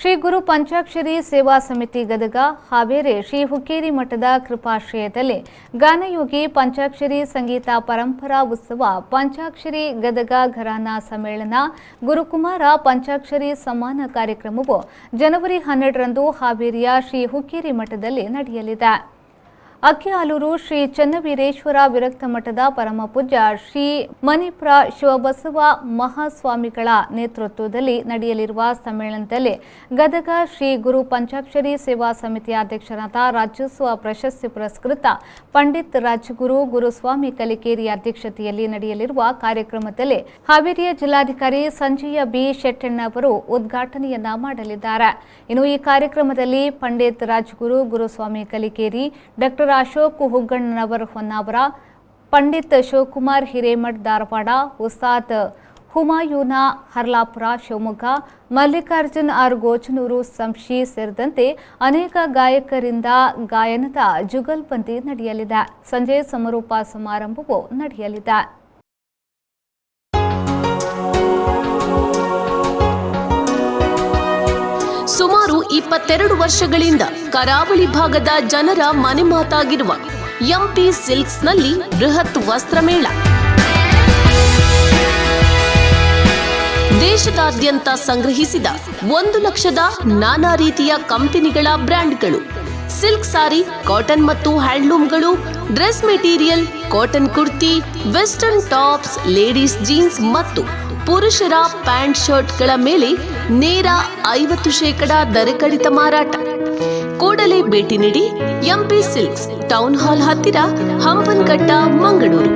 ಶ್ರೀ ಗುರು ಪಂಚಾಕ್ಷರಿ ಸೇವಾ ಸಮಿತಿ ಗದಗ ಹಾವೇರಿ ಶ್ರೀ ಹುಕ್ಕೇರಿ ಮಠದ ಕೃಪಾಶ್ರಯದಲ್ಲಿ ಗಾನಯೋಗಿ ಪಂಚಾಕ್ಷರಿ ಸಂಗೀತ ಪರಂಪರಾ ಉತ್ಸವ ಪಂಚಾಕ್ಷರಿ ಗದಗ ಘರಾನಾ ಸಮ್ಮೇಳನ ಗುರುಕುಮಾರ ಪಂಚಾಕ್ಷರಿ ಸಮ್ಮಾನ ಕಾರ್ಯಕ್ರಮವು ಜನವರಿ 12ರಂದು ಹಾವೇರಿಯ ಶ್ರೀ ಹುಕ್ಕೇರಿ ಮಠದಲ್ಲಿ ನಡೆಯಲಿದೆ. ಅಕ್ಕಿಆಲೂರು ಶ್ರೀ ಚನ್ನವೀರೇಶ್ವರ ವಿರಕ್ತ ಮಠದ ಪರಮಪೂಜ್ಯ ಶ್ರೀ ಮಣಿಪುರ ಶಿವಬಸವ ಮಹಾಸ್ವಾಮಿಗಳ ನೇತೃತ್ವದಲ್ಲಿ ನಡೆಯಲಿರುವ ಸಮ್ಮೇಳನದಲ್ಲಿ ಗದಗ ಶ್ರೀ ಗುರು ಪಂಚಾಕ್ಷರಿ ಸೇವಾ ಸಮಿತಿಯ ಅಧ್ಯಕ್ಷರಾದ ರಾಜ್ಯೋತ್ಸವ ಪ್ರಶಸ್ತಿ ಪುರಸ್ಕೃತ ಪಂಡಿತ್ ರಾಜಗುರು ಗುರುಸ್ವಾಮಿ ಕಲಿಕೇರಿ ಅಧ್ಯಕ್ಷತೆಯಲ್ಲಿ ನಡೆಯಲಿರುವ ಕಾರ್ಯಕ್ರಮದಲ್ಲಿ ಹಾವೇರಿಯ ಜಿಲ್ಲಾಧಿಕಾರಿ ಸಂಜಯ ಬಿ ಶೆಟ್ಟಣ್ಣವರು ಉದ್ಘಾಟನೆಯನ್ನ ಮಾಡಲಿದ್ದಾರೆ. ಇನ್ನು ಈ ಕಾರ್ಯಕ್ರಮದಲ್ಲಿ ಪಂಡಿತ್ ರಾಜಗುರು ಗುರುಸ್ವಾಮಿ ಕಲಿಕೇರಿ, ಡಾಕ್ಟರ್ ಅಶೋಕ್ ಹುಗ್ಗಣ್ಣನವರ ಹೊನ್ನಾವರ, ಪಂಡಿತ್ ಶಿವಕುಮಾರ್ ಹಿರೇಮಠ್ ಧಾರವಾಡ, ಉಸ್ತಾದ್ ಹುಮಾಯೂನ ಹರ್ಲಾಪುರ ಶಿವಮೊಗ್ಗ, ಮಲ್ಲಿಕಾರ್ಜುನ್ ಆರ್ ಗೋಚನೂರು ಸಂಶಿ ಸೇರಿದಂತೆ ಅನೇಕ ಗಾಯಕರಿಂದ ಗಾಯನದ ಜುಗಲ್ಬಂದಿ ನಡೆಯಲಿದೆ. ಸಂಜೆ ಸಮಾರೋಪ ಸಮಾರಂಭವೂ ನಡೆಯಲಿದೆ. ಸುಮಾರು 22 ವರ್ಷಗಳಿಂದ ಕರಾವಳಿ ಭಾಗದ ಜನರ ಮನೆಮಾತಾಗಿರುವ ಎಂಪಿ ಸಿಲ್ಕ್ಸ್ನಲ್ಲಿ ಬೃಹತ್ ವಸ್ತ್ರಮೇಳ. ದೇಶದಾದ್ಯಂತ ಸಂಗ್ರಹಿಸಿದ 1 ಲಕ್ಷದ ನಾನಾ ರೀತಿಯ ಕಂಪನಿಗಳ ಬ್ರ್ಯಾಂಡ್ಗಳು, ಸಿಲ್ಕ್ ಸಾರಿ, ಕಾಟನ್ ಮತ್ತು ಹ್ಯಾಂಡ್ಲೂಮ್ಗಳು, dress material, cotton kurti, western tops, ladies jeans ಮತ್ತು ಪುರುಷರ ಪ್ಯಾಂಟ್ ಶರ್ಟ್ಗಳ ಮೇಲೆ ನೇರ 50% ದರ ಕಡಿತ ಮಾರಾಟ. ಕೂಡಲೇ ಭೇಟಿ ನೀಡಿ ಎಂಪಿ ಸಿಲ್ಕ್ಸ್, ಟೌನ್ ಹಾಲ್ ಹತ್ತಿರ, ಹಂಪನಕಟ್ಟ, ಮಂಗಳೂರು.